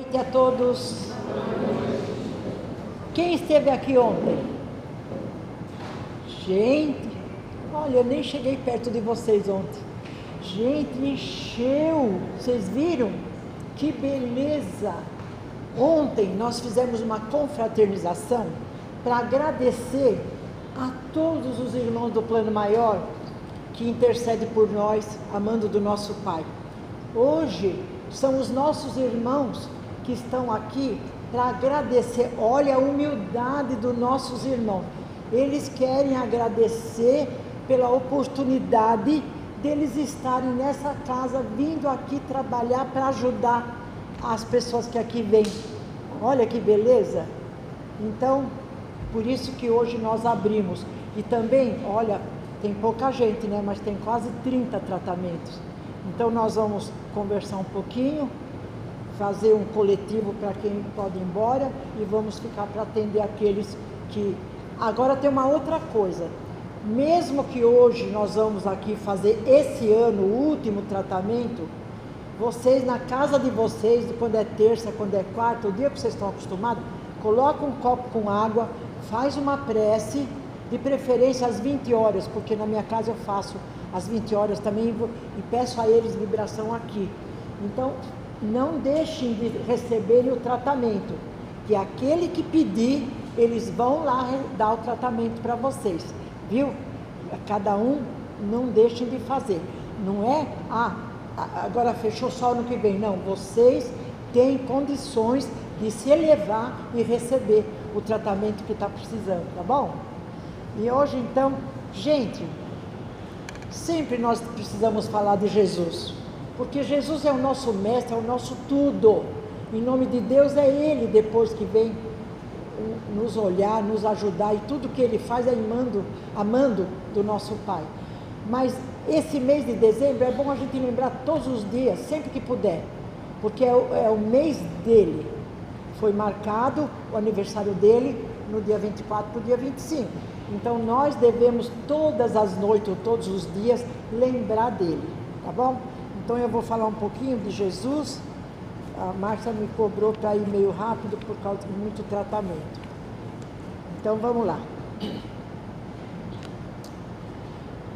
noite a todos. Quem esteve aqui ontem? Gente, olha, eu nem cheguei perto de vocês ontem. Gente, encheu. Vocês viram? Que beleza! Ontem nós fizemos uma confraternização para agradecer a todos os irmãos do Plano Maior que intercedem por nós, amando do nosso Pai. Hoje são os nossos irmãos que estão aqui para agradecer. Olha a humildade dos nossos irmãos. Eles querem agradecer pela oportunidade deles estarem nessa casa, vindo aqui trabalhar para ajudar as pessoas que aqui vêm. Olha que beleza! Então, por isso que hoje nós abrimos. E também, olha, tem pouca gente, né? Mas tem quase 30 tratamentos. Então nós vamos conversar um pouquinho, fazer um coletivo para quem pode ir embora e vamos ficar para atender aqueles que... Agora tem uma outra coisa, mesmo que hoje nós vamos aqui fazer esse ano o último tratamento, vocês na casa de vocês, quando é terça, quando é quarta, o dia que vocês estão acostumados, coloca um copo com água, faz uma prece, de preferência às 20 horas, porque na minha casa eu faço às 20 horas também e peço a eles vibração aqui. Então, não deixem de receberem o tratamento, que aquele que pedir, eles vão lá dar o tratamento para vocês, viu? Cada um, não deixem de fazer. Não é, agora fechou só ano que vem. Não, vocês têm condições de se elevar e receber o tratamento que está precisando, tá bom? E hoje, então, gente, sempre nós precisamos falar de Jesus, porque Jesus é o nosso mestre, é o nosso tudo. Em nome de Deus é Ele, depois que vem nos olhar, nos ajudar, e tudo que Ele faz é amando do nosso Pai. Mas esse mês de dezembro é bom a gente lembrar todos os dias, sempre que puder, porque é o mês dele. Foi marcado o aniversário dele no dia 24 para o dia 25. Então nós devemos todas as noites, ou todos os dias, lembrar dele, tá bom? Então eu vou falar um pouquinho de Jesus. A Márcia me cobrou para ir meio rápido por causa de muito tratamento. Então vamos lá.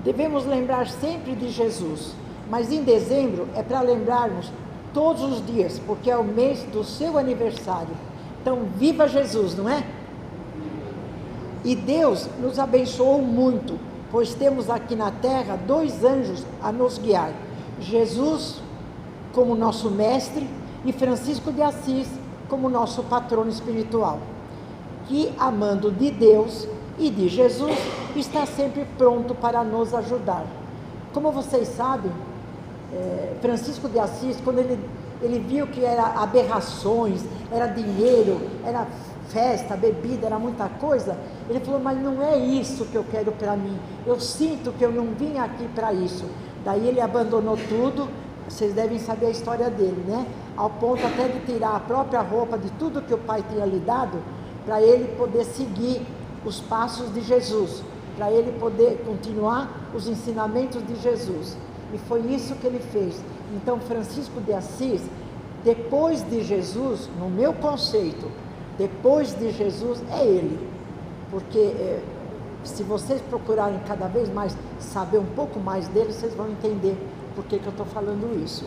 Devemos lembrar sempre de Jesus, mas em dezembro é para lembrarmos todos os dias, porque é o mês do seu aniversário. Então viva Jesus, não é? E Deus nos abençoou muito, pois temos aqui na terra 2 anjos a nos guiar. Jesus como nosso mestre e Francisco de Assis como nosso patrono espiritual, que, amando de Deus e de Jesus, está sempre pronto para nos ajudar. Como vocês sabem, Francisco de Assis, quando ele viu que era aberrações, era dinheiro, era festa, bebida, era muita coisa, ele falou, mas não é isso que eu quero para mim, eu sinto que eu não vim aqui para isso. Daí ele abandonou tudo. Vocês devem saber a história dele, né? Ao ponto até de tirar a própria roupa de tudo que o pai tinha lhe dado, para ele poder seguir os passos de Jesus, para ele poder continuar os ensinamentos de Jesus. E foi isso que ele fez. Então Francisco de Assis, depois de Jesus, no meu conceito, depois de Jesus é ele, porque se vocês procurarem cada vez mais saber um pouco mais dele, vocês vão entender por que eu estou falando isso.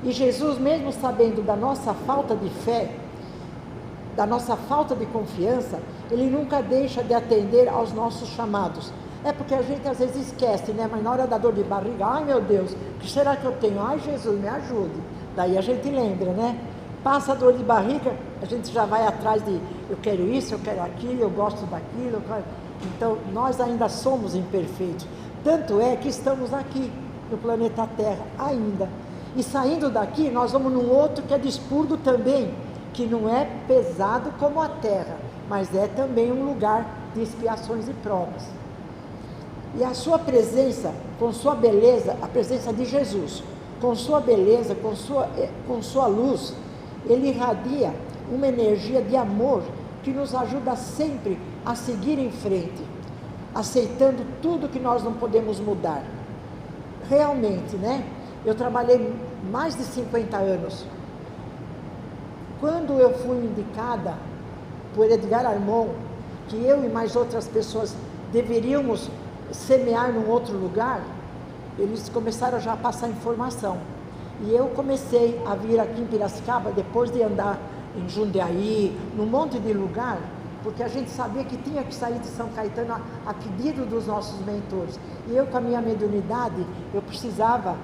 E Jesus, mesmo sabendo da nossa falta de fé, da nossa falta de confiança, ele nunca deixa de atender aos nossos chamados. É porque a gente às vezes esquece, né? Mas na hora da dor de barriga, ai meu Deus, o que será que eu tenho? Ai Jesus, me ajude. Daí a gente lembra, né? Passa a dor de barriga, a gente já vai atrás de, eu quero isso, eu quero aquilo, eu gosto daquilo. Então nós ainda somos imperfeitos. Tanto é que estamos aqui no planeta Terra ainda. E saindo daqui, nós vamos num outro que é de expurgo também, que não é pesado como a Terra, mas é também um lugar de expiações e provas. E a sua presença, com sua beleza, a presença de Jesus, com sua beleza, com sua luz, ele irradia uma energia de amor que nos ajuda sempre a seguir em frente, aceitando tudo que nós não podemos mudar. Realmente, né? Eu trabalhei mais de 50 anos Quando eu fui indicada por Edgar Armon, que eu e mais outras pessoas deveríamos semear num outro lugar, eles começaram já a passar informação. E eu comecei a vir aqui em Piracicaba, depois de andar em Jundiaí, num monte de lugar, porque a gente sabia que tinha que sair de São Caetano a pedido dos nossos mentores. E eu, com a minha mediunidade, eu precisava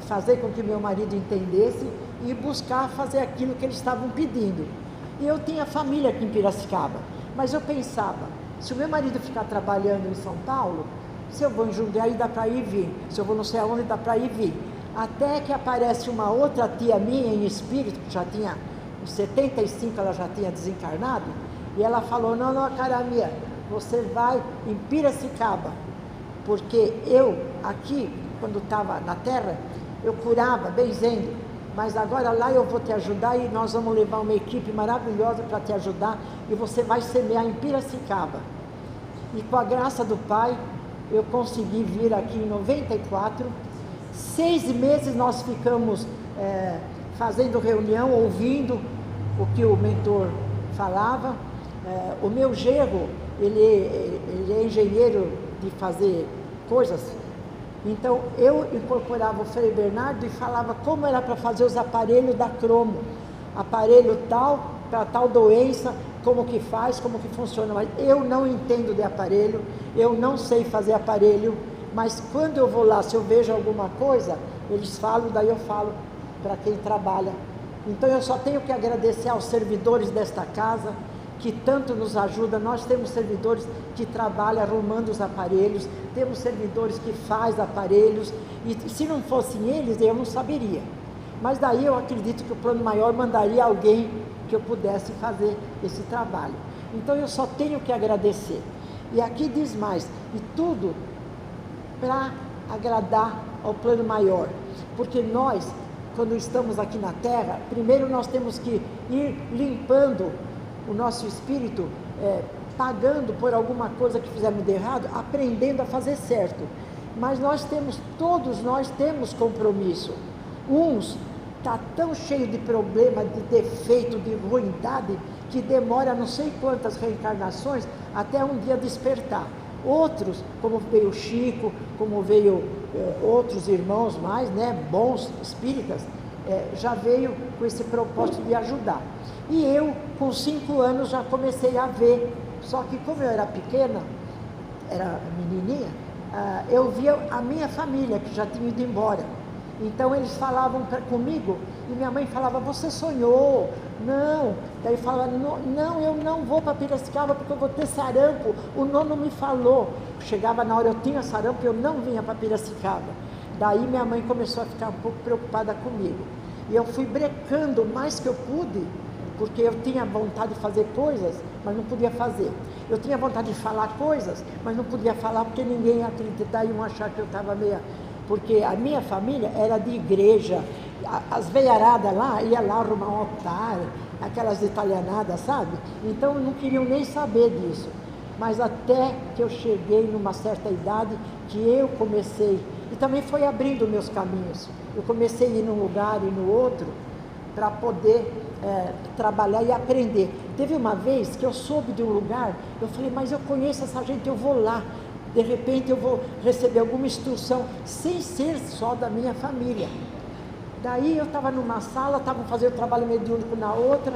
fazer com que meu marido entendesse e buscar fazer aquilo que eles estavam pedindo. E eu tinha família aqui em Piracicaba, mas eu pensava, se o meu marido ficar trabalhando em São Paulo, se eu vou em Jundiaí dá para ir e vir, se eu vou não sei aonde dá para ir e vir. Até que aparece uma outra tia minha em espírito, que já tinha, em 75 ela já tinha desencarnado, e ela falou, não, Caramia, você vai em Piracicaba, porque eu aqui, quando estava na Terra, eu curava, benzendo, mas agora lá eu vou te ajudar e nós vamos levar uma equipe maravilhosa para te ajudar e você vai semear em Piracicaba. E com a graça do Pai, eu consegui vir aqui em 94, 6 meses nós ficamos fazendo reunião, ouvindo o que o mentor falava. O meu genro, ele é engenheiro de fazer coisas, então eu incorporava o Frei Bernardo e falava como era para fazer os aparelhos da Cromo, aparelho tal, para tal doença, como que faz, como que funciona, mas eu não entendo de aparelho, eu não sei fazer aparelho, mas quando eu vou lá, se eu vejo alguma coisa, eles falam, daí eu falo para quem trabalha. Então eu só tenho que agradecer aos servidores desta casa, que tanto nos ajuda. Nós temos servidores que trabalham arrumando os aparelhos, temos servidores que fazem aparelhos, e se não fossem eles, eu não saberia. Mas daí eu acredito que o plano maior mandaria alguém que eu pudesse fazer esse trabalho. Então eu só tenho que agradecer. E aqui diz mais, e tudo para agradar ao plano maior, porque nós, quando estamos aqui na Terra, primeiro nós temos que ir limpando o nosso espírito, pagando por alguma coisa que fizemos de errado, aprendendo a fazer certo. Mas todos nós temos compromisso. Uns está tão cheio de problema, de defeito, de ruindade, que demora não sei quantas reencarnações até um dia despertar. Outros, como veio o Chico, como veio outros irmãos mais, bons espíritas, já veio com esse propósito de ajudar. E eu, com 5 anos, já comecei a ver, só que como eu era pequena, era menininha, eu via a minha família, que já tinha ido embora. Então eles falavam comigo, e minha mãe falava, você sonhou? Não. Daí falava, não, eu não vou para Piracicaba porque eu vou ter sarampo, o nono me falou. Chegava na hora, eu tinha sarampo e eu não vinha para Piracicaba. Daí minha mãe começou a ficar um pouco preocupada comigo. E eu fui brecando o mais que eu pude, porque eu tinha vontade de fazer coisas, mas não podia fazer. Eu tinha vontade de falar coisas, mas não podia falar porque ninguém ia acreditar e iam achar que eu estava meia... Porque a minha família era de igreja, as veiaradas lá, ia lá arrumar um altar, aquelas italianadas, sabe? Então não queriam nem saber disso. Mas até que eu cheguei numa certa idade, que eu comecei, e também foi abrindo meus caminhos. Eu comecei a ir num lugar e no outro, para poder trabalhar e aprender. Teve uma vez que eu soube de um lugar, eu falei, mas eu conheço essa gente, eu vou lá. De repente eu vou receber alguma instrução, sem ser só da minha família. Daí eu estava numa sala, estavam fazendo trabalho mediúnico na outra,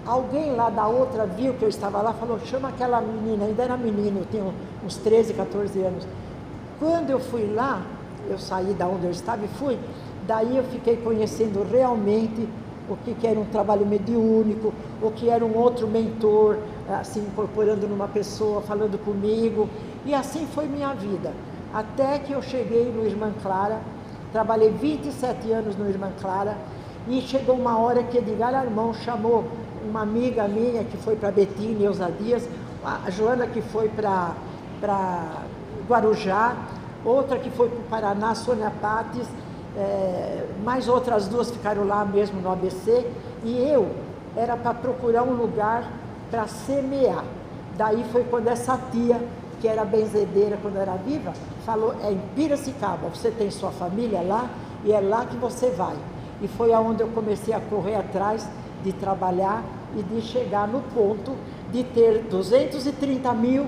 alguém lá da outra viu que eu estava lá, falou, chama aquela menina, ainda era menino, eu tinha uns 13, 14 anos. Quando eu fui lá, eu saí da onde eu estava e fui, daí eu fiquei conhecendo realmente o que era um trabalho mediúnico, o que era um outro mentor, assim, incorporando numa pessoa, falando comigo, e assim foi minha vida, até que eu cheguei no Irmã Clara, trabalhei 27 anos no Irmã Clara, e chegou uma hora que Edgar Armon chamou uma amiga minha, que foi para Betim, Neuza Dias, a Joana que foi para Guarujá, outra que foi para o Paraná, Sônia Pates, mais outras 2 ficaram lá mesmo no ABC, e eu era para procurar um lugar para semear. Daí foi quando essa tia, que era benzedeira quando era viva, falou, em Piracicaba, você tem sua família lá, e é lá que você vai. E foi aonde eu comecei a correr atrás de trabalhar e de chegar no ponto de ter 230 mil,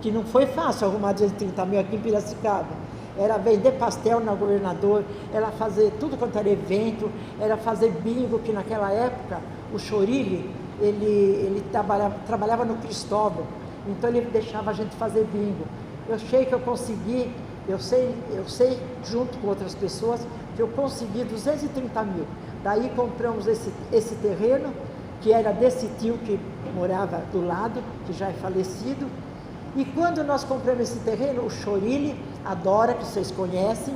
que não foi fácil arrumar 230 mil aqui em Piracicaba. Era vender pastel na Governador, era fazer tudo quanto era evento, era fazer bingo, que naquela época o Chorilli, ele trabalhava no Cristóvão, então ele deixava a gente fazer bingo. Eu sei que eu consegui, eu sei junto com outras pessoas, que eu consegui 230 mil. Daí compramos esse terreno, que era desse tio que morava do lado, que já é falecido. E quando nós compramos esse terreno, o Chorilli, a Dora, que vocês conhecem,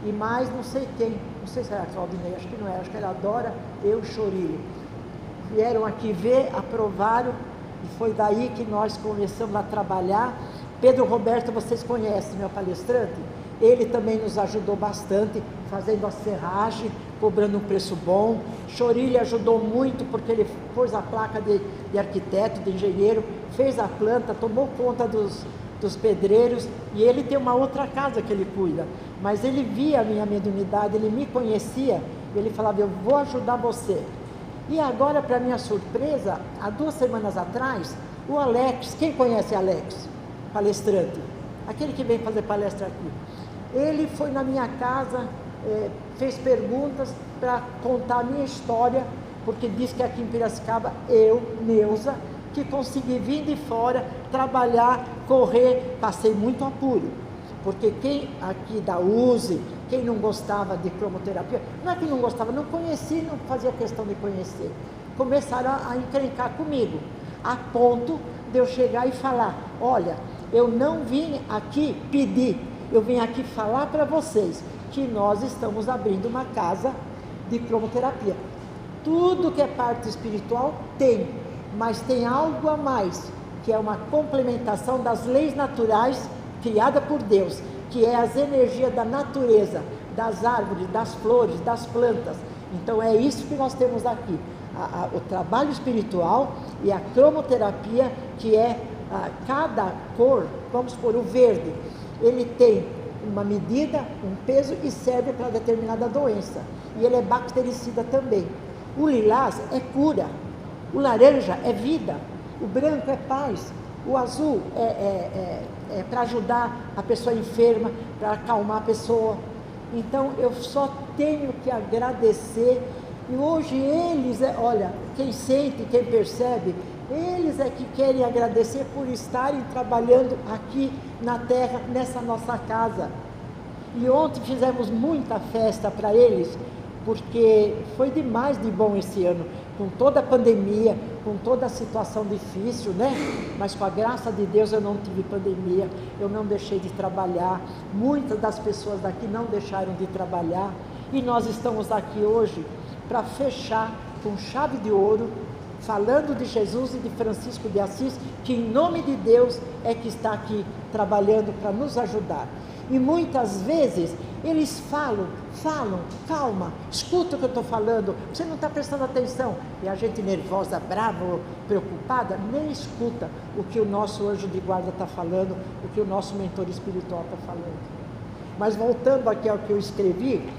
e mais não sei quem, não sei se era a Claudinei, acho que não era, acho que era a Dora, eu e o Chorilli. Vieram aqui ver, aprovaram, e foi daí que nós começamos a trabalhar. Pedro Roberto, vocês conhecem, meu palestrante, ele também nos ajudou bastante, fazendo a serragem, cobrando um preço bom. Chorilli ajudou muito, porque ele pôs a placa de arquiteto, de engenheiro, fez a planta, tomou conta dos pedreiros, e ele tem uma outra casa que ele cuida. Mas ele via a minha mediunidade, ele me conhecia, ele falava, eu vou ajudar você. E agora, para minha surpresa, há 2 semanas atrás, o Alex, quem conhece Alex? Palestrante, aquele que vem fazer palestra aqui. Ele foi na minha casa, fez perguntas para contar a minha história, porque diz que aqui em Piracicaba, eu, Neuza, que consegui vir de fora, trabalhar, correr, passei muito apuro, porque quem aqui da USE, quem não gostava de cromoterapia, não é que não gostava, não conhecia, não fazia questão de conhecer, começaram a encrencar comigo, a ponto de eu chegar e falar, olha, eu não vim aqui pedir, eu vim aqui falar para vocês que nós estamos abrindo uma casa de cromoterapia. Tudo que é parte espiritual tem, mas tem algo a mais, que é uma complementação das leis naturais criadas por Deus, que é as energias da natureza, das árvores, das flores, das plantas. Então é isso que nós temos aqui, o trabalho espiritual e a cromoterapia, que é cada cor, vamos por o verde, ele tem uma medida, um peso e serve para determinada doença. E ele é bactericida também. O lilás é cura, o laranja é vida, o branco é paz, o azul é para ajudar a pessoa enferma, para acalmar a pessoa. Então eu só tenho que agradecer. E hoje eles, olha, quem sente, quem percebe, eles é que querem agradecer por estarem trabalhando aqui na terra, nessa nossa casa. E ontem fizemos muita festa para eles, porque foi demais de bom esse ano, com toda a pandemia, com toda a situação difícil, né? Mas com a graça de Deus eu não tive pandemia, eu não deixei de trabalhar, muitas das pessoas daqui não deixaram de trabalhar, e nós estamos aqui hoje para fechar com chave de ouro, falando de Jesus e de Francisco de Assis, que em nome de Deus é que está aqui trabalhando para nos ajudar. E muitas vezes eles falam, calma, escuta o que eu estou falando, você não está prestando atenção. E a gente nervosa, brava, preocupada, nem escuta o que o nosso anjo de guarda está falando, o que o nosso mentor espiritual está falando. Mas voltando aqui ao que eu escrevi,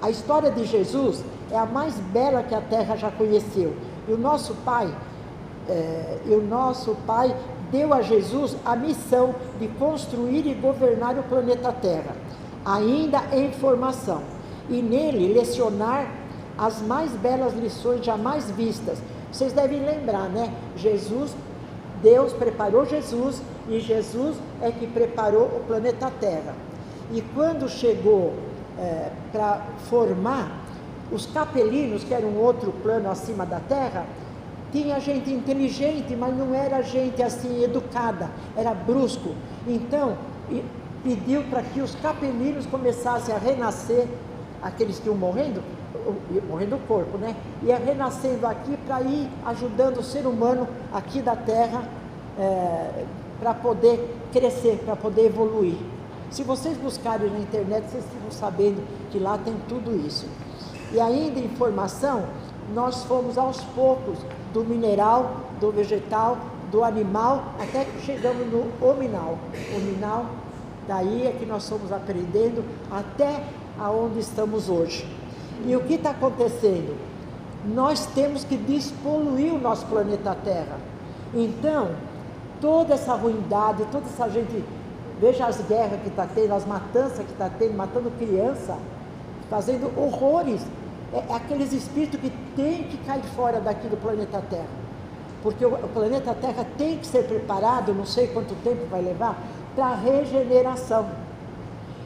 a história de Jesus é a mais bela que a terra já conheceu. E o nosso Pai deu a Jesus a missão de construir e governar o planeta Terra, ainda em formação, e nele lecionar as mais belas lições jamais vistas. Vocês devem lembrar, né? Deus preparou Jesus, e Jesus é que preparou o planeta Terra. E quando chegou para formar os capelinos, que era um outro plano acima da Terra, tinha gente inteligente, mas não era gente assim educada, era brusco. Então, pediu para que os capelinos começassem a renascer, aqueles que iam morrendo o corpo, né? Ia renascendo aqui para ir ajudando o ser humano aqui da Terra, para poder crescer, para poder evoluir. Se vocês buscarem na internet, vocês ficam sabendo que lá tem tudo isso. E ainda em formação, nós fomos aos poucos do mineral, do vegetal, do animal, até que chegamos no hominal. Hominal, daí é que nós fomos aprendendo até aonde estamos hoje. E o que está acontecendo? nós temos que despoluir o nosso planeta Terra. Então, toda essa ruindade, toda essa gente, veja as guerras que está tendo, as matanças que está tendo, matando criança, fazendo horrores. É aqueles espíritos que tem que cair fora daqui do planeta Terra. Porque o planeta Terra tem que ser preparado, não sei quanto tempo vai levar, para a regeneração.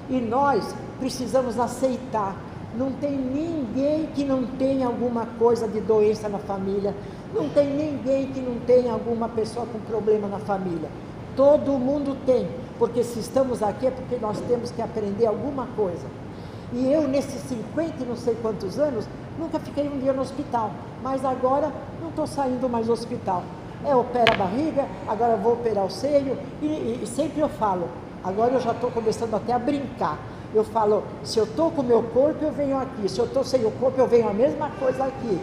E nós precisamos aceitar. Não tem ninguém que não tenha alguma coisa de doença na família. Não tem ninguém que não tenha alguma pessoa com problema na família. Todo mundo tem. Porque se estamos aqui é porque nós temos que aprender alguma coisa. E eu, nesses 50 e não sei quantos anos, nunca fiquei um dia no hospital. Mas agora não estou saindo mais do hospital. Opera a barriga, agora vou operar o seio. E sempre eu falo, agora eu já estou começando até a brincar. Eu falo, se eu estou com o meu corpo, eu venho aqui. Se eu estou sem o corpo, eu venho a mesma coisa aqui.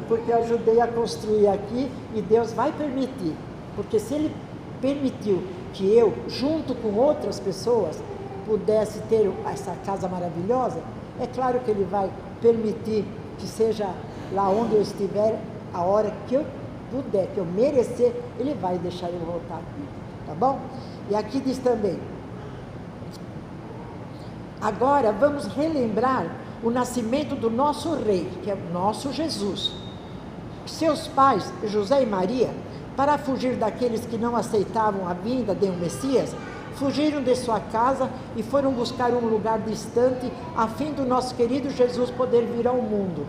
Porque eu ajudei a construir aqui e Deus vai permitir. Porque se Ele permitiu que eu, junto com outras pessoas, pudesse ter essa casa maravilhosa, é claro que Ele vai permitir que seja lá onde eu estiver, a hora que eu puder, que eu merecer, Ele vai deixar eu voltar aqui, tá bom? E aqui diz também, agora vamos relembrar o nascimento do nosso rei, que é o nosso Jesus. Seus pais, José e Maria, para fugir daqueles que não aceitavam a vinda de um Messias, fugiram de sua casa e foram buscar um lugar distante, a fim do nosso querido Jesus poder vir ao mundo.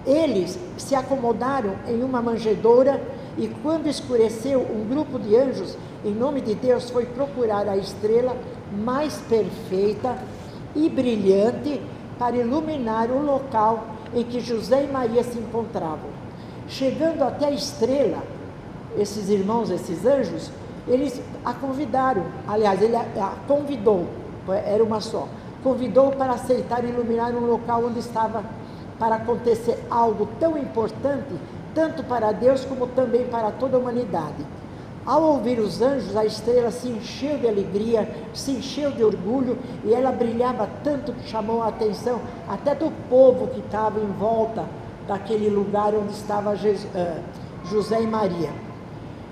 Eles se acomodaram em uma manjedoura e quando escureceu, um grupo de anjos, em nome de Deus, foi procurar a estrela mais perfeita e brilhante para iluminar o local em que José e Maria se encontravam. Chegando até a estrela, esses irmãos, esses anjos, eles a convidaram, aliás, ele a convidou, era uma só, convidou para aceitar e iluminar um local onde estava para acontecer algo tão importante, tanto para Deus como também para toda a humanidade. Ao ouvir os anjos, a estrela se encheu de alegria, se encheu de orgulho, e ela brilhava tanto que chamou a atenção até do povo que estava em volta daquele lugar onde estava José e Maria.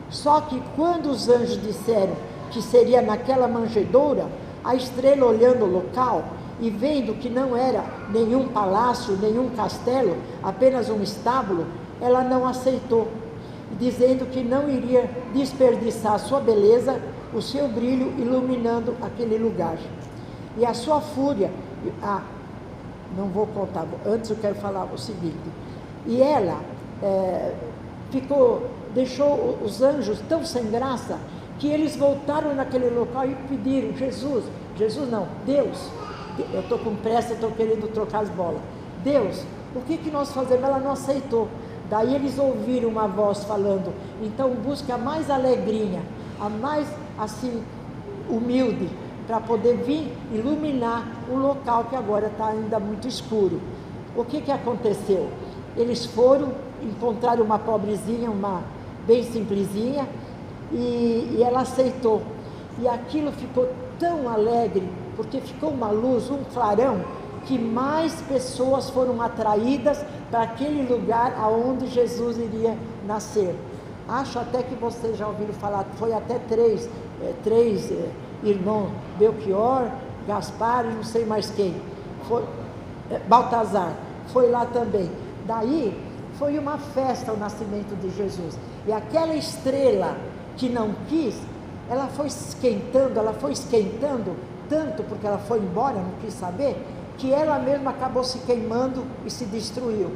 Só que quando os anjos disseram que seria naquela manjedoura, a estrela, olhando o local e vendo que não era nenhum palácio, nenhum castelo, apenas um estábulo, ela não aceitou, dizendo que não iria desperdiçar a sua beleza, o seu brilho, iluminando aquele lugar. E a sua fúria, não vou contar, antes eu quero falar o seguinte, e ela deixou os anjos tão sem graça, que eles voltaram naquele local e pediram, Deus, eu estou com pressa, estou querendo trocar as bolas, Deus, o que nós fazemos? Ela não aceitou. Daí eles ouviram uma voz falando, então busca a mais alegrinha, a mais assim humilde, para poder vir iluminar o local que agora está ainda muito escuro. O que aconteceu? Eles foram, encontraram uma pobrezinha, uma bem simplesinha, e ela aceitou. E aquilo ficou tão alegre, porque ficou uma luz, um clarão, que mais pessoas foram atraídas para aquele lugar aonde Jesus iria nascer. Acho até que vocês já ouviram falar, foi até três irmãos, Belchior, Gaspar e não sei mais quem, Baltazar, foi lá também. Daí foi uma festa o nascimento de Jesus, e aquela estrela que não quis, ela foi esquentando tanto, porque ela foi embora, não quis saber, que ela mesma acabou se queimando e se destruiu,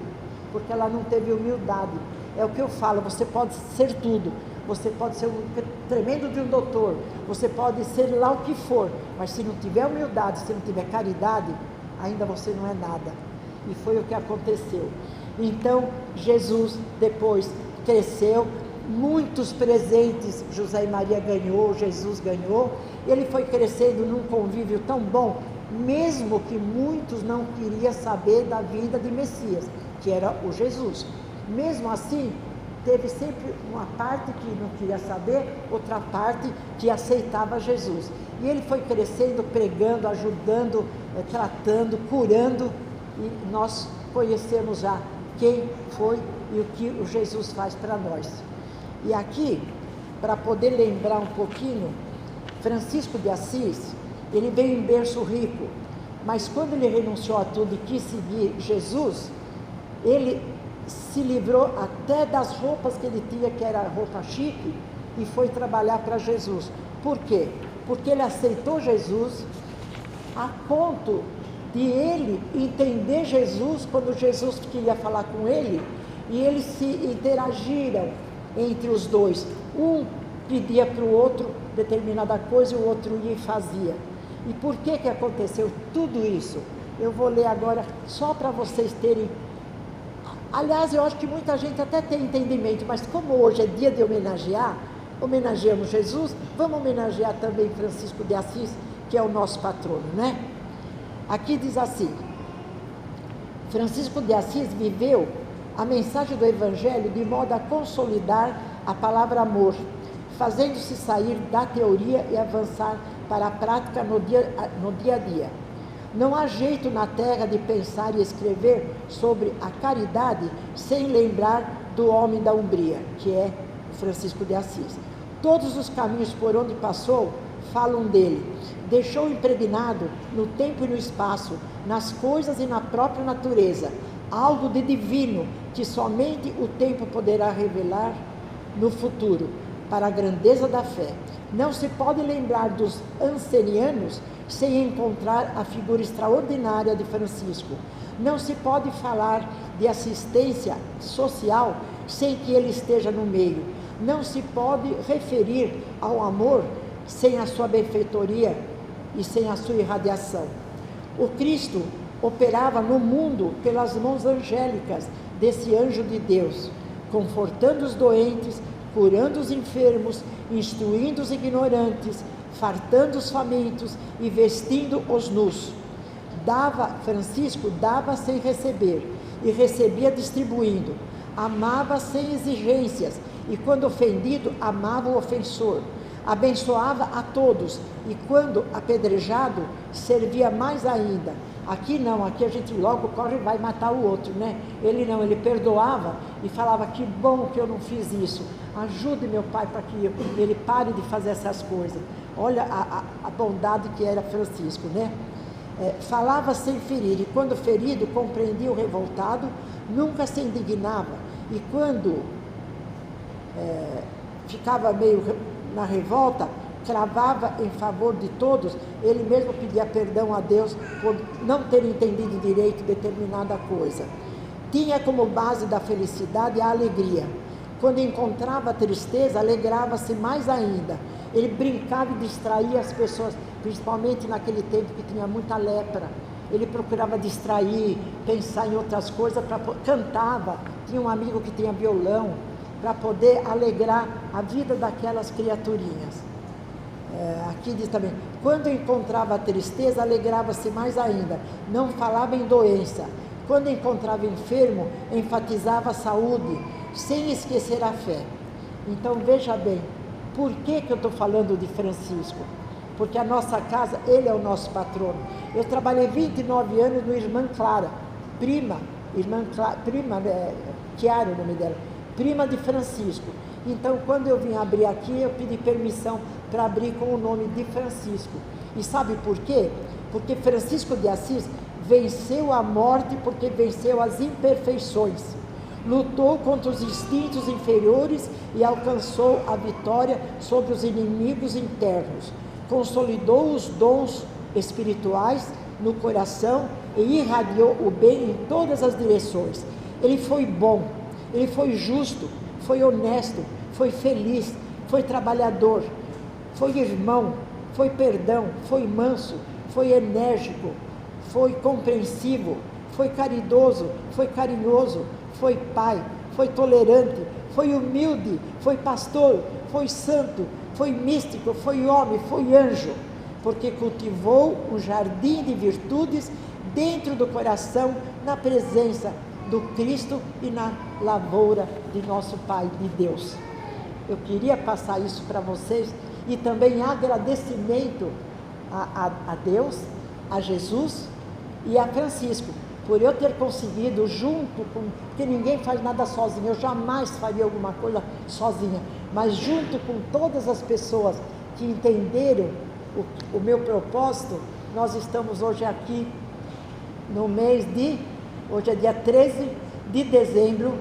porque ela não teve humildade. É o que eu falo, você pode ser tudo, você pode ser um tremendo de um doutor, você pode ser lá o que for, mas se não tiver humildade, se não tiver caridade, ainda você não é nada. E foi o que aconteceu. Então Jesus depois cresceu, muitos presentes José e Maria ganhou, Jesus ganhou, ele foi crescendo num convívio tão bom, mesmo que muitos não queriam saber da vida de Messias, que era o Jesus. Mesmo assim, teve sempre uma parte que não queria saber, outra parte que aceitava Jesus. E ele foi crescendo, pregando, ajudando, tratando, curando, e nós conhecemos já quem foi e o que o Jesus faz para nós. E aqui, para poder lembrar um pouquinho, Francisco de Assis, ele veio em berço rico, mas quando ele renunciou a tudo e quis seguir Jesus, ele se livrou até das roupas que ele tinha, que era roupa chique, e foi trabalhar para Jesus. Por quê? Porque ele aceitou Jesus a ponto de ele entender Jesus quando Jesus queria falar com ele, e eles se interagiram entre os dois. Um pedia para o outro determinada coisa e o outro ia e fazia. E por que aconteceu tudo isso? Eu vou ler agora só para vocês terem. Aliás, eu acho que muita gente até tem entendimento, mas como hoje é dia de homenagear, homenageamos Jesus, vamos homenagear também Francisco de Assis, que é o nosso patrono, né? Aqui diz assim: Francisco de Assis viveu a mensagem do Evangelho de modo a consolidar a palavra amor, fazendo-se sair da teoria e avançar para a prática no dia a dia. Não há jeito na terra de pensar e escrever sobre a caridade sem lembrar do homem da Umbria, que é Francisco de Assis. Todos os caminhos por onde passou falam dele. Deixou impregnado no tempo e no espaço, nas coisas e na própria natureza, algo de divino que somente o tempo poderá revelar no futuro, para a grandeza da fé. Não se pode lembrar dos ancenianos sem encontrar a figura extraordinária de Francisco. Não se pode falar de assistência social sem que ele esteja no meio. Não se pode referir ao amor sem a sua benfeitoria e sem a sua irradiação. O Cristo operava no mundo pelas mãos angélicas desse anjo de Deus, confortando os doentes, curando os enfermos, instruindo os ignorantes, fartando os famintos e vestindo os nus. Francisco dava sem receber e recebia distribuindo. Amava sem exigências e, quando ofendido, amava o ofensor. Abençoava a todos e, quando apedrejado, servia mais ainda. Aqui não, aqui a gente logo corre e vai matar o outro, né? Ele não, ele perdoava e falava: que bom que eu não fiz isso, ajude meu pai para que ele pare de fazer essas coisas. Olha a bondade que era Francisco, né? Falava sem ferir e, quando ferido, compreendia o revoltado, nunca se indignava, e quando ficava meio na revolta, cravava em favor de todos. Ele mesmo pedia perdão a Deus por não ter entendido direito determinada coisa. Tinha como base da felicidade a alegria. Quando encontrava tristeza, alegrava-se mais ainda. Ele brincava e distraía as pessoas, principalmente naquele tempo que tinha muita lepra. Ele procurava distrair, pensar em outras coisas, cantava. Tinha um amigo que tinha violão, para poder alegrar a vida daquelas criaturinhas. Aqui diz também: quando encontrava tristeza, alegrava-se mais ainda, não falava em doença. Quando encontrava enfermo, enfatizava a saúde, sem esquecer a fé. Então veja bem, por que eu estou falando de Francisco? Porque a nossa casa, ele é o nosso patrono. Eu trabalhei 29 anos no Irmã Clara, prima Chiara, o nome dela, prima de Francisco. Então, quando eu vim abrir aqui, eu pedi permissão para abrir com o nome de Francisco. E sabe por quê? Porque Francisco de Assis venceu a morte, porque venceu as imperfeições. Lutou contra os instintos inferiores e alcançou a vitória sobre os inimigos internos. Consolidou os dons espirituais no coração e irradiou o bem em todas as direções. Ele foi bom, ele foi justo, foi honesto, foi feliz, foi trabalhador, foi irmão, foi perdão, foi manso, foi enérgico, foi compreensivo, foi caridoso, foi carinhoso, foi pai, foi tolerante, foi humilde, foi pastor, foi santo, foi místico, foi homem, foi anjo, porque cultivou um jardim de virtudes dentro do coração, na presença do Cristo e na lavoura de nosso Pai, de Deus. Eu queria passar isso para vocês, e também agradecimento a Deus, a Jesus e a Francisco, por eu ter conseguido, junto com, porque ninguém faz nada sozinho, eu jamais faria alguma coisa sozinha, mas junto com todas as pessoas que entenderam o meu propósito, nós estamos hoje aqui, no mês de, hoje é dia 13 de dezembro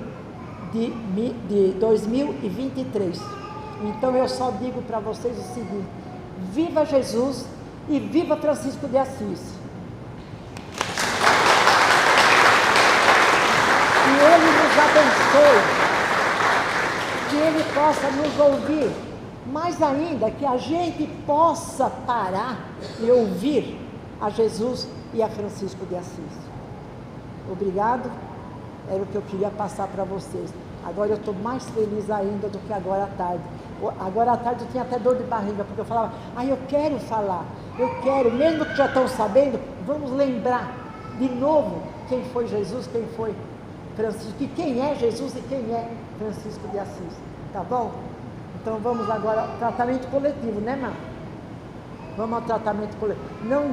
de 2023, então eu só digo para vocês o seguinte: viva Jesus e viva Francisco de Assis! Que Ele nos abençoe, que Ele possa nos ouvir, mais ainda, que a gente possa parar e ouvir a Jesus e a Francisco de Assis. Obrigado, era o que eu queria passar para vocês. Agora eu estou mais feliz ainda do que agora à tarde. Agora à tarde eu tinha até dor de barriga, porque eu falava, eu quero falar, eu quero, mesmo que já estão sabendo, vamos lembrar de novo quem foi Jesus, quem foi Francisco, e quem é Jesus e quem é Francisco de Assis, tá bom? Então vamos agora ao tratamento coletivo, né, mãe? Vamos ao tratamento coletivo. Não